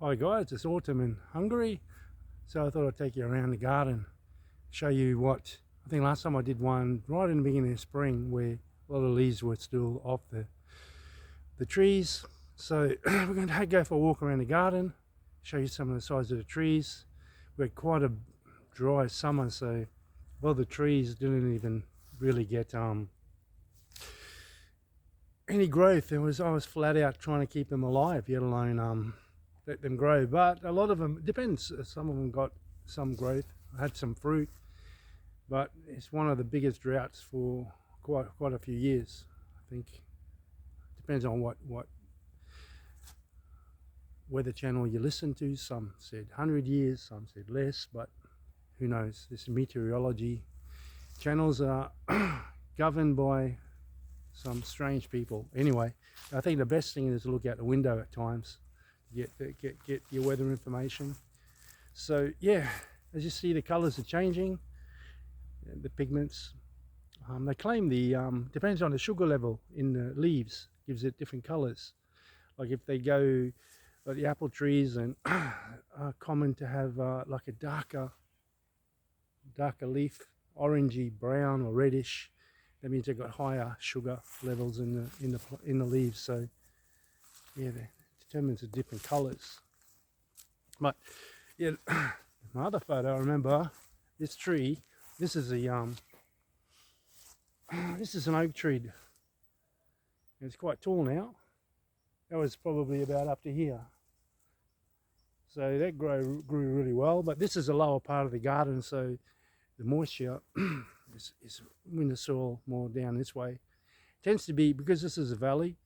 Hi guys, it's autumn in Hungary, so I thought I'd take you around the garden, show you what, I think last time I did one right in the beginning of spring where a lot of leaves were still off the trees. So we're going to go for a walk around the garden, show you some of the size of the trees. We had quite a dry summer, so well the trees didn't even really get any growth. I was flat out trying to keep them alive, let alone let them grow. But a lot of them, it depends, some of them got some growth, had some fruit, but it's one of the biggest droughts for quite a few years. I think depends on what weather channel you listen to. Some said 100 years, some said less, but who knows. This meteorology channels are governed by some strange people. Anyway, I think the best thing is to look out the window at times, get your weather information. So yeah, as you see, the colors are changing, the pigments. They claim the depends on the sugar level in the leaves, gives it different colors. Like if they go like the apple trees and are common to have like a darker leaf, orangey brown or reddish. That means they've got higher sugar levels in the leaves. So yeah, that determines the different colors. But yeah, my other photo, I remember this tree. This is a this is an oak tree. It's quite tall now. That was probably about up to here. So that grew really well. But this is a lower part of the garden, so the moisture is in the soil more down this way. It tends to be, because this is a valley,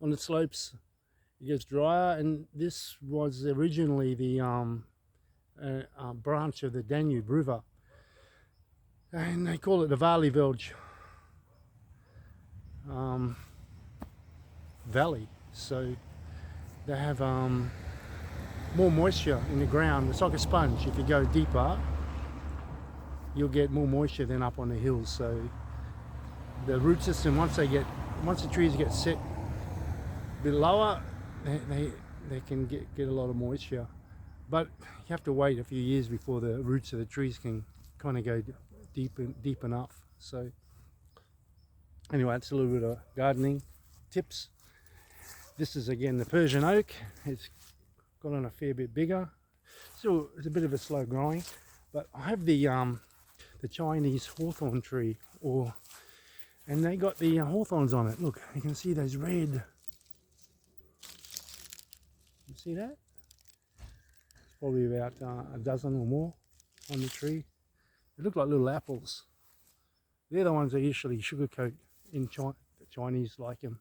on the slopes it gets drier, and this was originally the branch of the Danube River, and they call it the Valley Valley. So they have more moisture in the ground. It's like a sponge. If you go deeper, you'll get more moisture than up on the hills. So the root system, once the trees get set a bit lower, they can get a lot of moisture. But you have to wait a few years before the roots of the trees can kind of go deep enough. So anyway, that's a little bit of gardening tips. This is again the Persian oak. It's got on a fair bit bigger. Still, it's a bit of a slow growing. But I have the Chinese hawthorn tree, and they got the hawthorns on it. Look, you can see those red. You see that? It's probably about a dozen or more on the tree. They look like little apples. They're the ones they usually sugarcoat in China. The Chinese like them,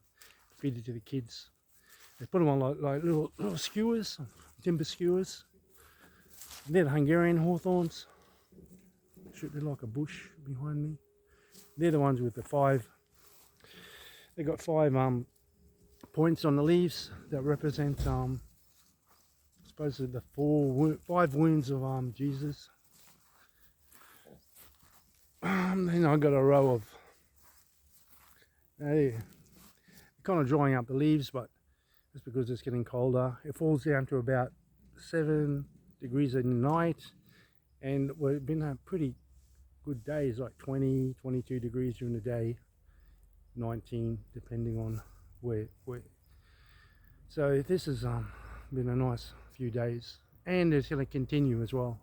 feed it to the kids. They put them on like little skewers, timber skewers. And they're the Hungarian hawthorns. Should be like a bush behind me. They're the ones with the they got five points on the leaves that represent supposedly the five wounds of Jesus. Then I got a row of kind of drying up the leaves, but just because it's getting colder. It falls down to about 7 degrees at night, and we've been having pretty good days, like 20, 22 degrees during the day, 19 depending on where. So this has been a nice few days, and it's going to continue as well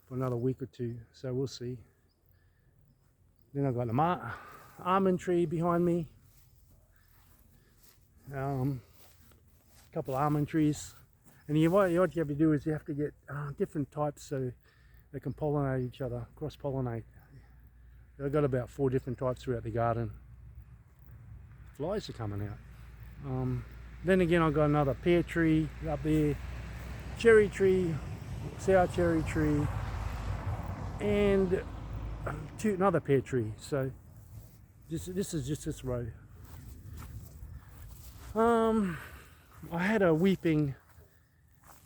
for another week or two, so we'll see. Then I've got an almond tree behind me, a couple of almond trees, and what you have to do is you have to get different types so they can pollinate each other, cross-pollinate. I've got about 4 different types throughout the garden. Flies are coming out. Then again, I've got another pear tree up there, cherry tree, sour cherry tree, and another pear tree. So this is just this row. I had a weeping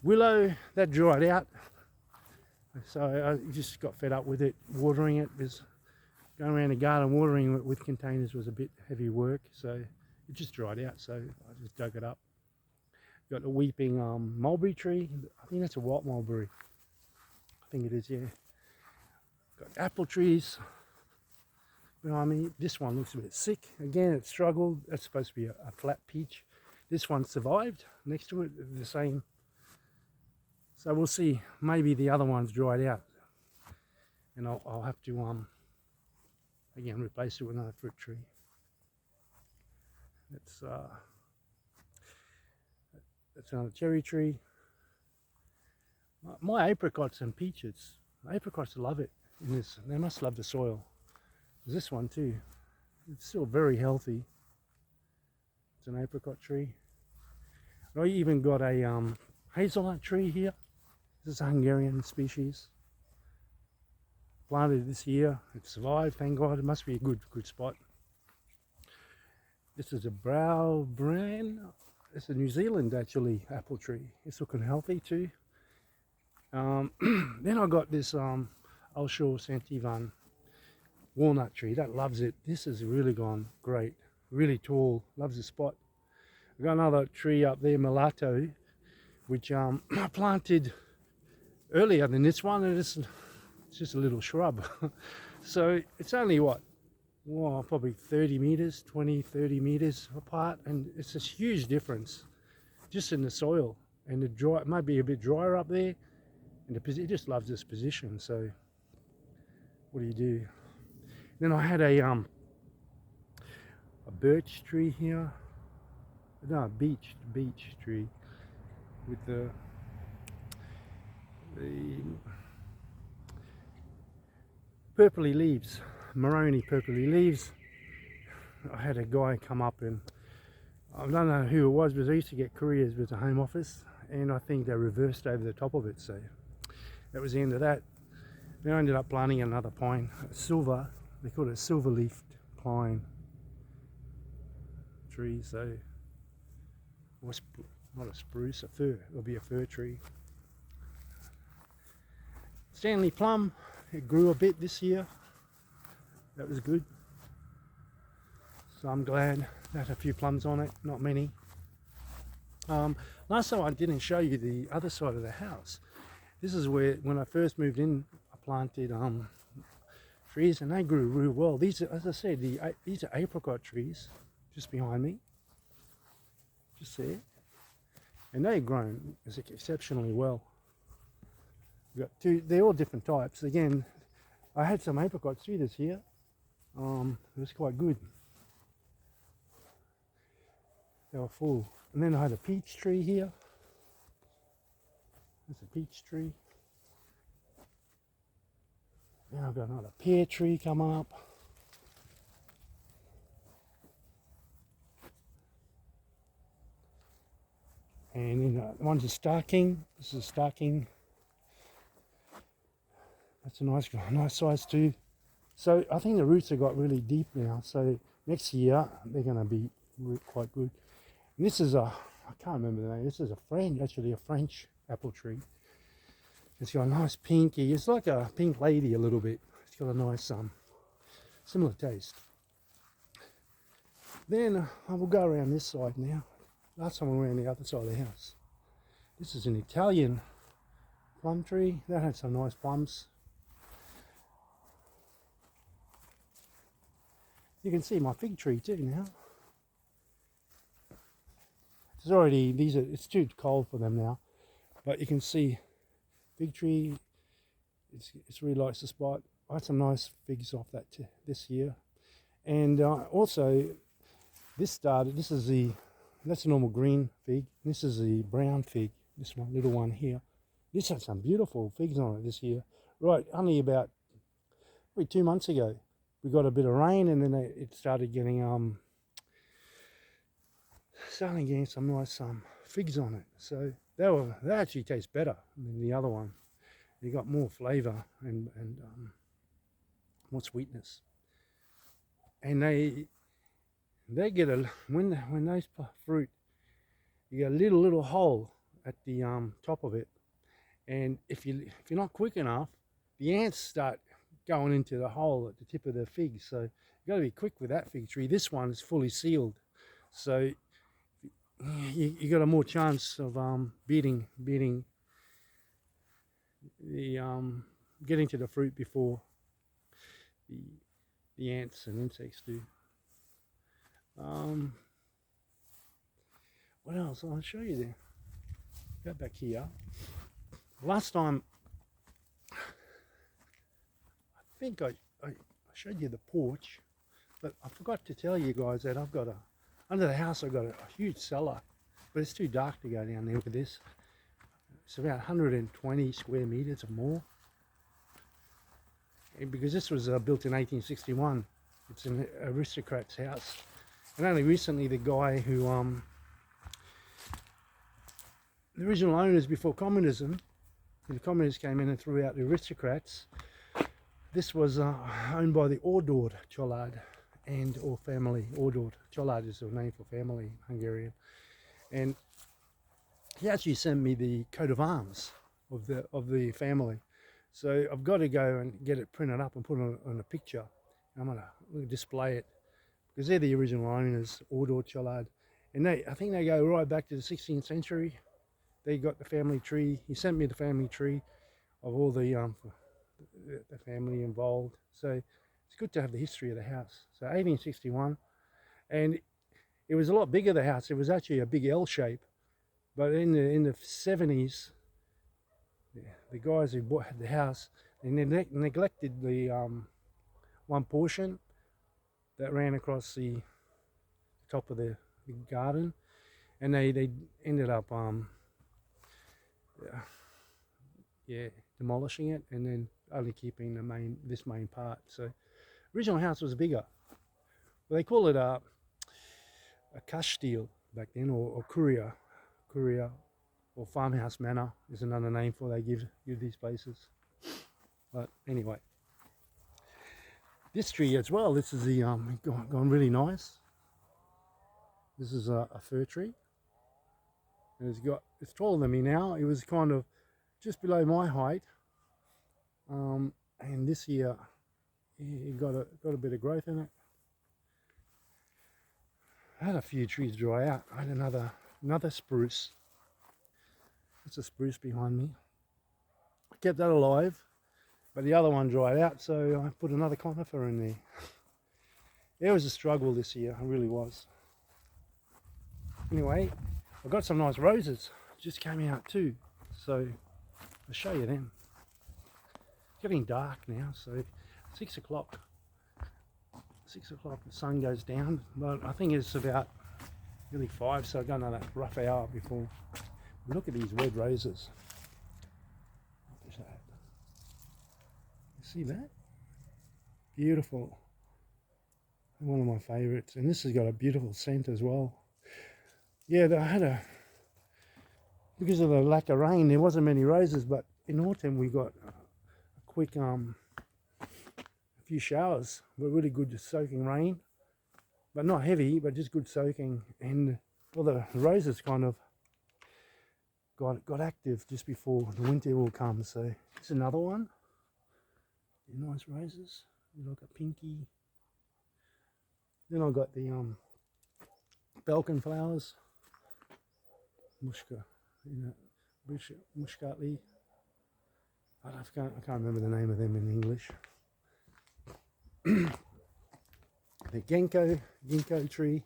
willow that dried out, so I just got fed up with it, watering it. Because going around the garden watering it with containers was a bit heavy work, so it just dried out, so I just dug it up. Got the weeping mulberry tree. I think that's a white mulberry. I think it is, yeah. Got apple trees behind me. This one looks a bit sick. Again, it struggled. That's supposed to be a flat peach. This one survived. Next to it, the same. So we'll see. Maybe the other one's dried out, and I'll have to again replace it with another fruit tree. That's another cherry tree. My apricots and peaches. Apricots love it. In this, they must love the soil. There's this one too. It's still very healthy. It's an apricot tree. I even got a hazelnut tree here. This is a Hungarian species. Planted this year. It survived, thank God. It must be a good spot. This is a brow brand. It's a New Zealand actually apple tree. It's looking healthy too. Then I got this Ulshore Santivan walnut tree. That loves it. This has really gone great. Really tall. Loves the spot. I've got another tree up there, Mulatto, which I planted earlier than this one, and it's just a little shrub. So it's only what? Well, probably 30 meters, 20, 30 meters apart, and it's a huge difference just in the soil. And the dry, it might be a bit drier up there, and it just loves this position. So what do? Then I had a birch tree here. No, a beech tree with the purpley leaves, maroni purpley leaves. I had a guy come up, and I don't know who it was, but I used to get couriers with the Home Office, and I think they reversed over the top of it, so that was the end of that. Then I ended up planting another pine, a silver, they call it a silver leafed pine tree, so not a spruce, a fir, it'll be a fir tree. Stanley plum, it grew a bit this year, that was good. So I'm glad that had a few plums on it, not many. Last time I didn't show you the other side of the house. This is where, when I first moved in, I planted trees, and they grew real well. These are, as I said, these are apricot trees, just behind me, just there. And they've grown exceptionally well. We've got two, they're all different types. Again, I had some apricots too this year. It was quite good. They were full. And then I had a peach tree here. There's a peach tree. Now I've got another pear tree come up. And then one's a Star King. This is a Star King. That's a nice size too. So I think the roots have got really deep now. So next year they're going to be quite good. And this is I can't remember the name. This is actually a French apple tree. It's got a nice pinky. It's like a pink lady a little bit. It's got a nice similar taste. Then I will go around this side now. Last time I went around the other side of the house. This is an Italian plum tree. That had some nice plums. You can see my fig tree too now. It's already, it's too cold for them now. But you can see fig tree, it's really likes the spot. I had some nice figs off that this year. And also, that's a normal green fig. This is the brown fig, this one, little one here. This had some beautiful figs on it this year. Right, only about 2 months ago, we got a bit of rain, and then it started getting some nice figs on it. So they actually taste better than the other one. They got more flavour and more sweetness. And they get when they fruit, you get a little hole at the top of it, and if you're not quick enough, the ants start going into the hole at the tip of the fig. So you got to be quick with that fig tree. This one is fully sealed, so you got a more chance of beating the getting to the fruit before the ants and insects do. What else? I'll show you there. Go back here. Last time, I think I showed you the porch, but I forgot to tell you guys that I've got under the house I've got a huge cellar, but it's too dark to go down there with this. It's about 120 square meters or more. And because this was built in 1861, it's an aristocrat's house. And only recently the guy who, the original owners before communism, the communists came in and threw out the aristocrats. This was owned by the Ordord Család or family. Ordord Család is the name for family, Hungarian. And he actually sent me the coat of arms of the family. So I've got to go and get it printed up and put it on a picture. I'm going to display it because they're the original owners, Ordord Család. And I think they go right back to the 16th century. They got the family tree. He sent me the family tree of all the family involved. So it's good to have the history of the house. So 1861, and it was a lot bigger, the house. It was actually a big L shape. But in the 70s, the guys who bought the house, they neglected the one portion that ran across the top of the garden, and they ended up demolishing it and then only keeping this main part. So original house was bigger. Well, they call it a Kastil back then, or Kuria or farmhouse manor is another name for they give these places. But anyway, this tree as well, this is the gone really nice. This is a fir tree, and it's taller than me now. It was kind of just below my height, and this year it got a bit of growth in it. I had a few trees dry out. I had another spruce. It's a spruce behind me. I kept that alive, but the other one dried out, so I put another conifer in there. It was a struggle this year, it really was. Anyway, I got some nice roses, just came out too, so I'll show you them. It's getting dark now, so 6 o'clock. 6 o'clock, the sun goes down, but I think it's about nearly 5, so I've got another rough hour before. Look at these red roses. What is that? You see that? Beautiful. One of my favourites, and this has got a beautiful scent as well. Yeah, because of the lack of rain, there wasn't many roses, but in autumn we got a quick a few showers. Were really good soaking rain, but not heavy, but just good soaking, and all the roses kind of got active just before the winter will come. So it's another one. Nice roses. Like a pinky. Then I got the Balkan flowers. Mushka, Mushkatli. I can't remember the name of them in English. The ginkgo tree.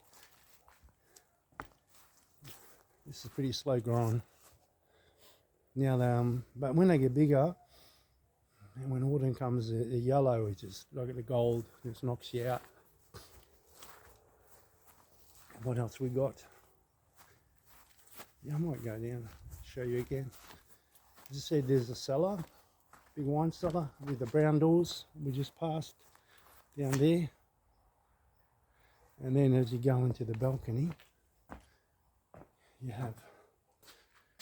This is pretty slow growing. Now, but when they get bigger, and when autumn comes, the yellow is just like the gold. It just knocks you out. What else we got? Yeah, I might go down and show you again. As I said, there's a cellar, big wine cellar with the brown doors. We just passed down there. And then as you go into the balcony, you have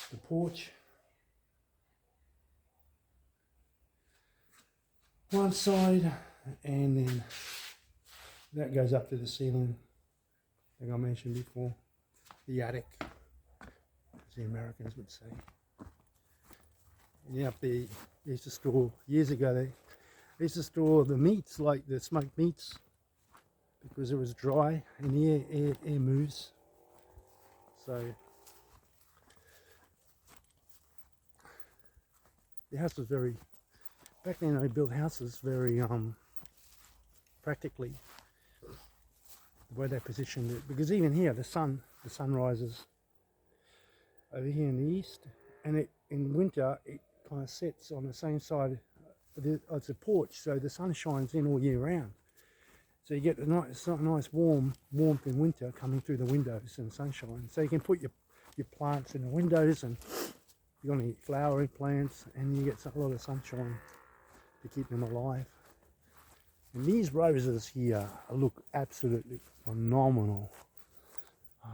the porch. One side, and then that goes up to the ceiling, like I mentioned before, the attic, as the Americans would say. And yeah, up there, they used to store, years ago, they used to store the meats, like the smoked meats, because it was dry and the air moves. So the house was very, back then they built houses very practically, the way they positioned it, because even here the sun rises over here in the east, and in winter it kind of sets on the same side. It's a porch, so the sun shines in all year round, so you get a nice warmth in winter coming through the windows and sunshine, so you can put your plants in the windows, and you're going to eat flowering plants, and you get a lot of sunshine to keep them alive. And these roses here look absolutely phenomenal.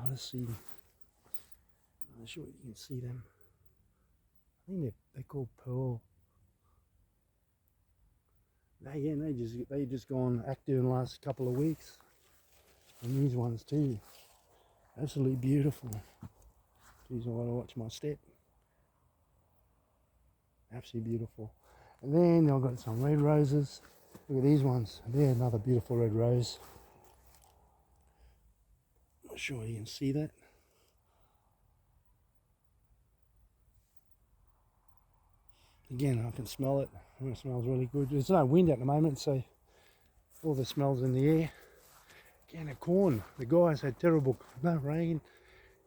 Let's see. I'm not sure you can see them. I think they're called pearl. They just gone active in the last couple of weeks. And these ones too. Absolutely beautiful. Geez, I want to watch my step. Absolutely beautiful. And then I've got some red roses. Look at these ones. They're another beautiful red rose. Not sure you can see that. Again, I can smell it. It smells really good. There's no wind at the moment, so all the smells in the air. Again, the corn. The guys had terrible, no rain.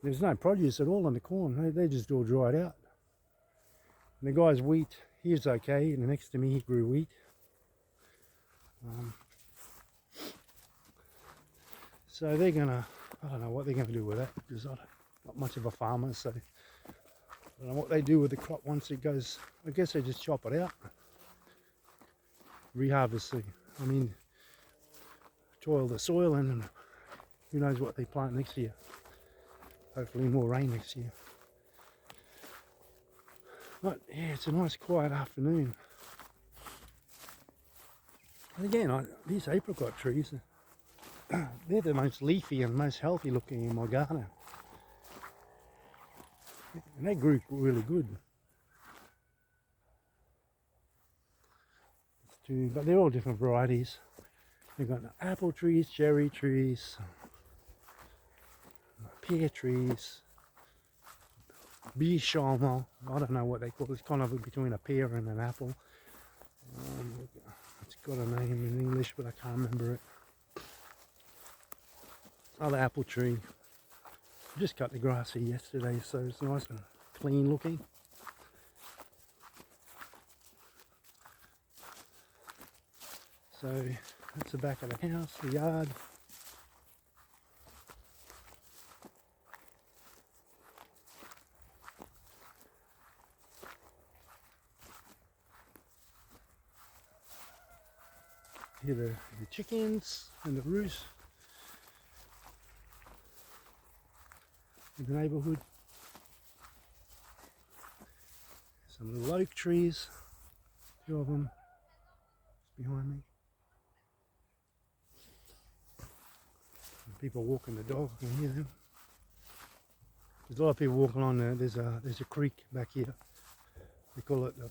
There's no produce at all on the corn. They just all dried out. And the guy's wheat, he was okay. And next to me, he grew wheat. So they're gonna, I don't know what they're gonna do with that, because I'm not much of a farmer, so I don't know what they do with the crop once it goes. I guess they just chop it out, reharvest. I mean, toil the soil, and who knows what they plant next year. Hopefully more rain next year. But yeah, it's a nice quiet afternoon. And again, these apricot trees, they're the most leafy and most healthy looking in my garden. And they grew really good. But they're all different varieties. We've got apple trees, cherry trees, pear trees, bichama. I don't know what they call it. It's kind of between a pear and an apple. It's got a name in English, but I can't remember it. Another apple tree. I just cut the grass here yesterday, so it's nice and clean looking. So that's the back of the house, the yard. Here the chickens and the roost in the neighbourhood. Some little oak trees, two of them behind me. People walking the dog, I can hear them. There's a lot of people walking on there. There's a creek back here. We call it the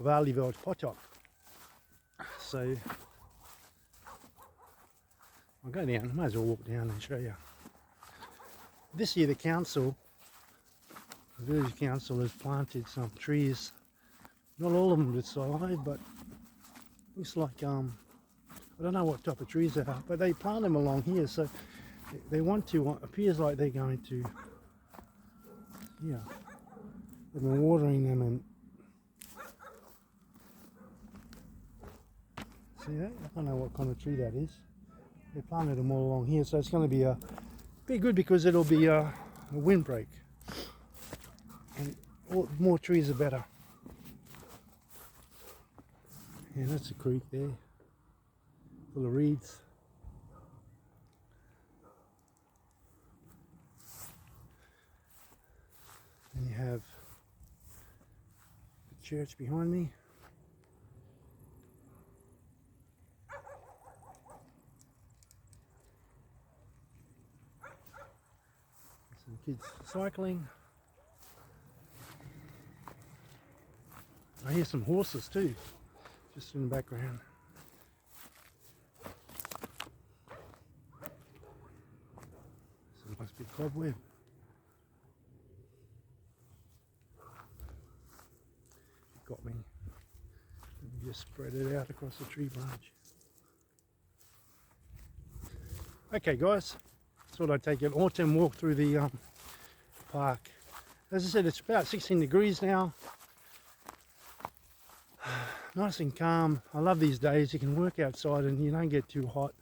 Valleyveld Potok. So I'll go down, might as well walk down and show you. This year the village council has planted some trees. Not all of them to survive, but looks like I don't know what type of trees they are, but they plant them along here, so they want to, appears like they're going to, yeah, they've been watering them, and see that? I don't know what kind of tree that is. They planted them all along here, so it's going to be good, because it'll be a windbreak, and more trees are better. Yeah, that's a creek there, full of reeds. And you have the church behind me. Some kids cycling. I hear some horses too, just in the background. So it must be cobweb. just spread it out across the tree branch. Okay guys, thought I'd take an autumn walk through the park. As I said, it's about 16 degrees now. Nice and calm. I love these days. You can work outside and you don't get too hot.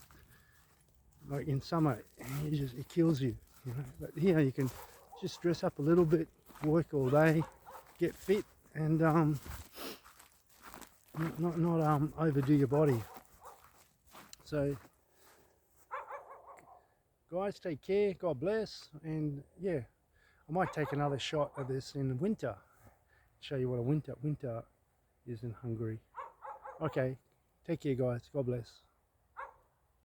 Like in summer, it kills you, you know. But here you can just dress up a little bit, work all day, get fit, and not overdo your body. So, guys, take care. God bless, and yeah, I might take another shot of this in winter. Show you what a winter is in Hungary. Okay, take care, guys. God bless.